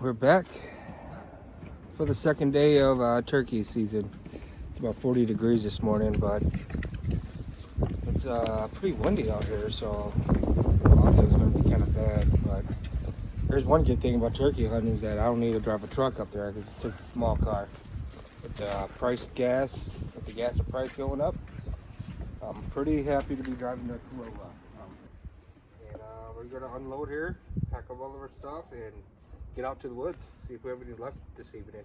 We're back for the second day of turkey season. It's about 40 degrees this morning, but it's pretty windy out here, so audio is going to be kind of bad. But there's one good thing about turkey hunting is that I don't need to drive a truck up there. I can just take the small car. With the gas price going up, I'm pretty happy to be driving the Corolla. We're going to unload here, pack up all of our stuff, and get out to the woods, see if we have any luck this evening.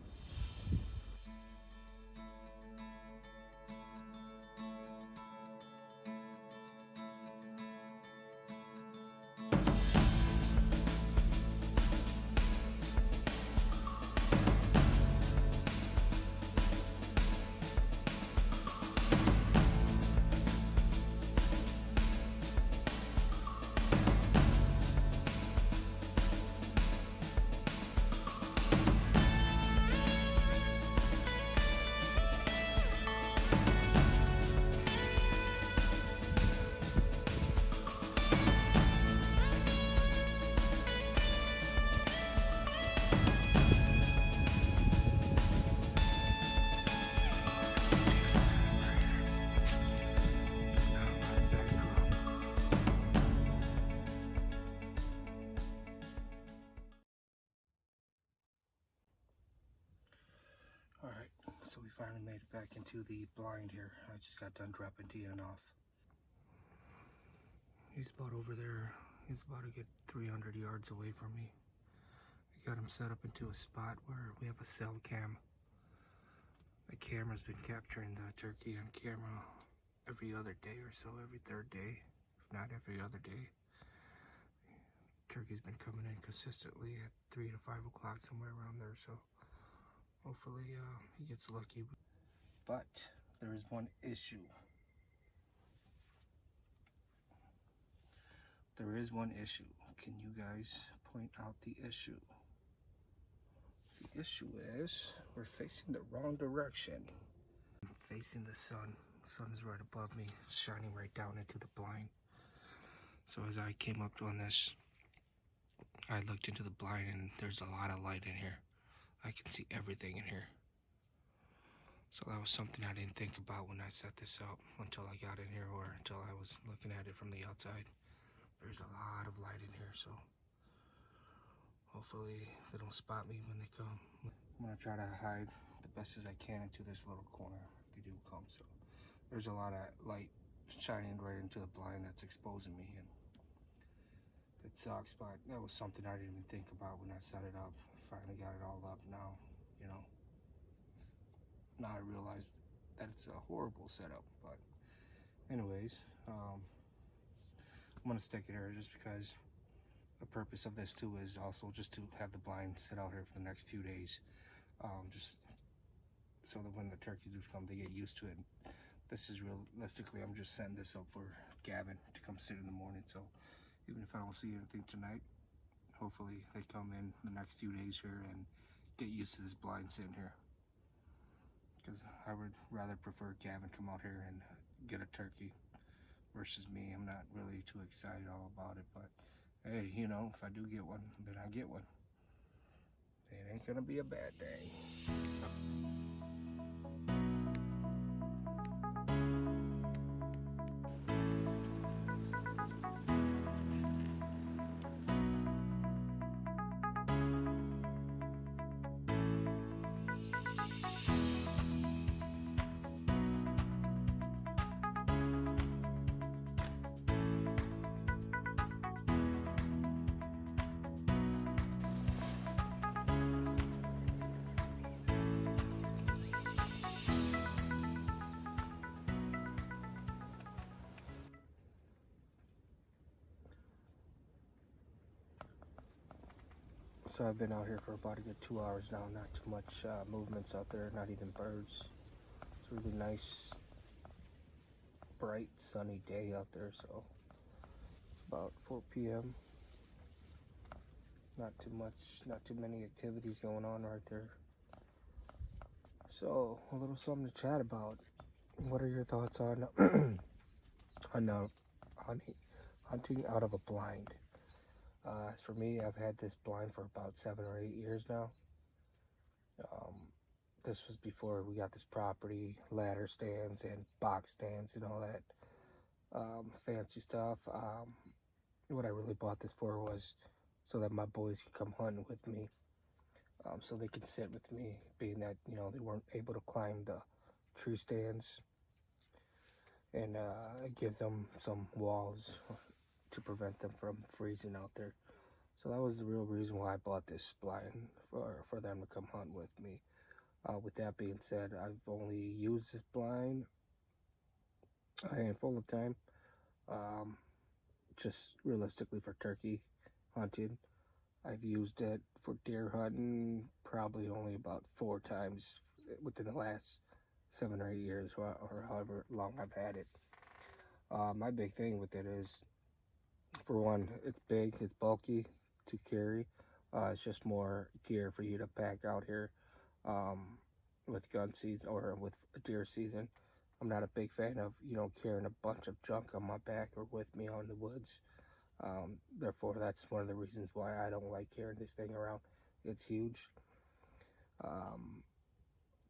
Alright, so we finally made it back into the blind here. I just got done dropping D&Gav off. He's about over there. He's about to get 300 yards away from me. I got him set up into a spot where we have a cell cam. The camera's been capturing the turkey on camera every other day or so, every third day, if not every other day. Turkey's been coming in consistently at 3 to 5 o'clock, somewhere around there, so hopefully he gets lucky. But there is one issue. There is one issue. Can you guys point out the issue? The issue is we're facing the wrong direction. I'm facing the sun. The sun is right above me, shining right down into the blind. So as I came up on this, I looked into the blind and there's a lot of light in here. I can see everything in here. So that was something I didn't think about when I set this up until I got in here, or until I was looking at it from the outside. There's a lot of light in here, so hopefully they don't spot me when they come. I'm gonna try to hide the best as I can into this little corner if they do come. So there's a lot of light shining right into the blind that's exposing me, and it sucks, but that was something I didn't even think about when I set it up. Finally got it all up now, you know. Now I realized that it's a horrible setup, but anyways, I'm gonna stick it here just because the purpose of this too is also just to have the blind sit out here for the next few days, just so that when the turkeys do come, they get used to it. This is realistically, I'm just setting this up for Gavin to come sit in the morning, so even if I don't see anything tonight, hopefully they come in the next few days here and get used to this blind sitting here. Because I would rather prefer Gavin come out here and get a turkey versus me. I'm not really too excited all about it, but hey, you know, if I do get one, then I get one. It ain't gonna be a bad day. So I've been out here for about a good 2 hours now. Not too much movements out there, not even birds. It's a really nice, bright, sunny day out there. So it's about 4 p.m. Not too much, not too many activities going on right there. So a little something to chat about. What are your thoughts on hunting out of a blind? As for me, I've had this blind for about 7 or 8 years now. Um, this was before we got this property, ladder stands and box stands and all that fancy stuff. What I really bought this for was so that my boys could come hunting with me, so they could sit with me, being that, you know, they weren't able to climb the tree stands, and it gives them some walls to prevent them from freezing out there. So that was the real reason why I bought this blind, for them to come hunt with me. With that being said, I've only used this blind a handful of time, just realistically for turkey hunting. I've used it for deer hunting probably only about 4 times within the last 7 or 8 years, or however long I've had it. My big thing with it is, for one, it's big, it's bulky to carry. It's just more gear for you to pack out here with gun season or with deer season. I'm not a big fan of, you know, carrying a bunch of junk on my back or with me out in the woods. Therefore, that's one of the reasons why I don't like carrying this thing around. It's huge.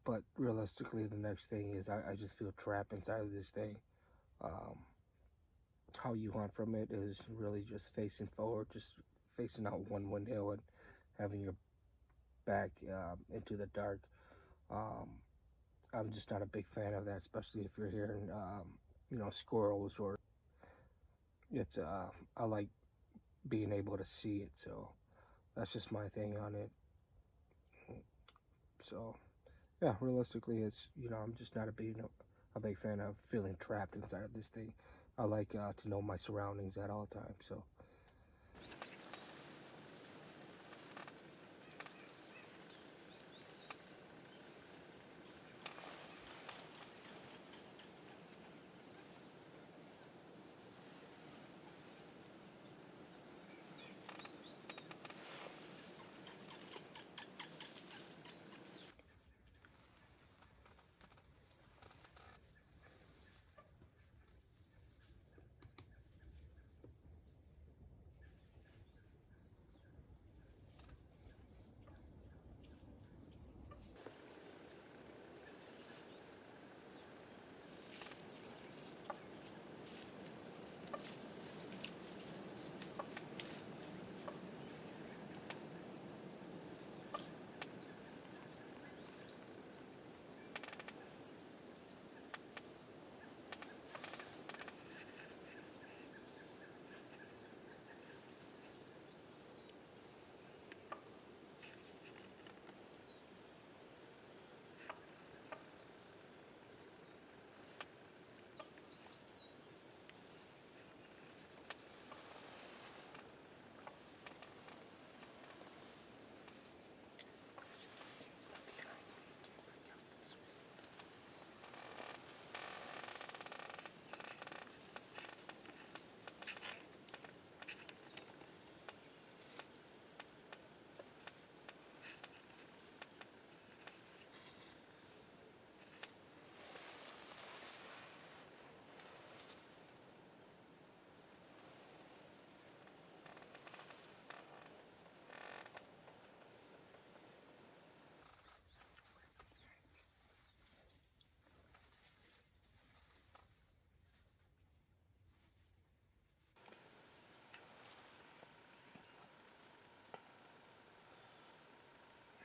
But realistically, the next thing is I just feel trapped inside of this thing. How you hunt from it is really just facing forward, just facing out one window and having your back into the dark. I'm just not a big fan of that, especially if you're hearing, you know, squirrels, or it's, I like being able to see it, so that's just my thing on it. So, yeah, realistically, it's, you know, I'm just not a big fan of feeling trapped inside of this thing. I like to know my surroundings at all times, so.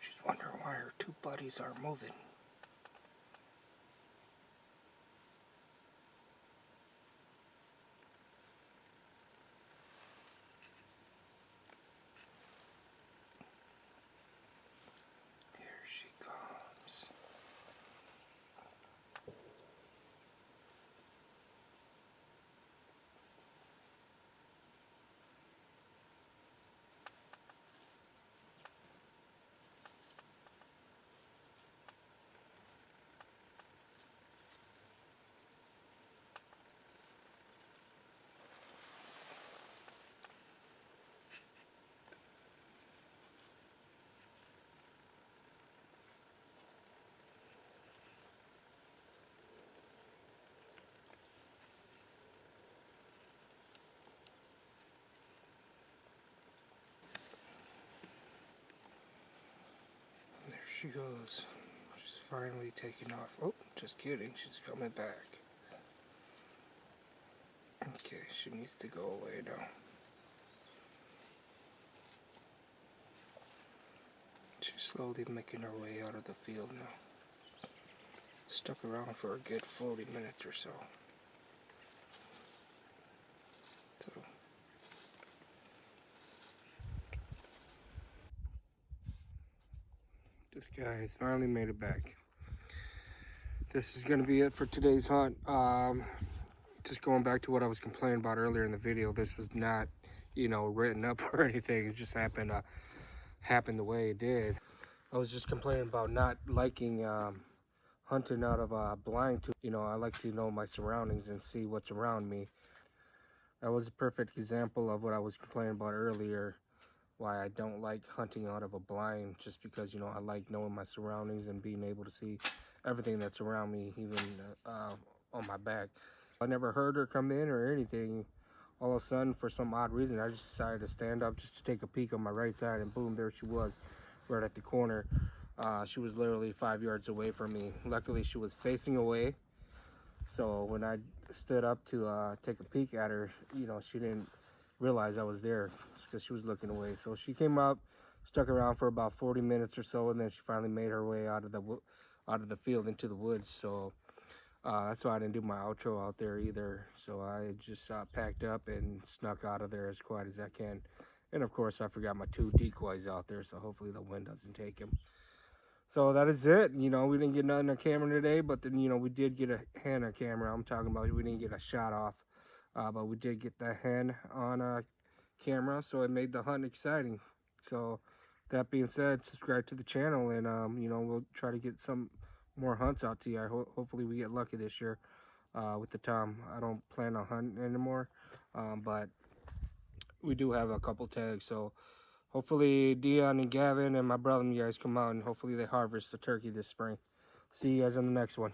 She's wondering why her 2 buddies are moving. Here she comes. she goes. She's finally taking off. Oh, just kidding. She's coming back. Okay, she needs to go away now. She's slowly making her way out of the field now. Stuck around for a good 40 minutes or so. This guy has finally made it back. This is gonna be it for today's hunt. Just going back to what I was complaining about earlier in the video, this was not, you know, written up or anything. It just happened the way it did. I was just complaining about not liking hunting out of a blind. You know, I like to know my surroundings and see what's around me. That was a perfect example of what I was complaining about earlier, why I don't like hunting out of a blind, just because, you know, I like knowing my surroundings and being able to see everything that's around me, even on my back. I never heard her come in or anything. All of a sudden, for some odd reason, I just decided to stand up just to take a peek on my right side, and boom, there she was, right at the corner. She was literally 5 yards away from me. Luckily, she was facing away, so when I stood up to take a peek at her, you know, she didn't realize I was there because she was looking away. So she came up, stuck around for about 40 minutes or so, and then she finally made her way out of the field into the woods. So that's why I didn't do my outro out there either. So I just packed up and snuck out of there as quiet as I can. And of course, I forgot my 2 decoys out there, so hopefully the wind doesn't take them. So that is it. You know, we didn't get nothing on camera today, but then, you know, we did get a hen on camera. I'm talking about, we didn't get a shot off, but we did get the hen on camera, so it made the hunt exciting. So that being said, subscribe to the channel, and you know, we'll try to get some more hunts out to you. Hopefully we get lucky this year with the Tom. I don't plan on hunting anymore, but we do have a couple tags, so hopefully Dion and Gavin and my brother and you guys come out, and hopefully they harvest the turkey this spring. See you guys on the next one.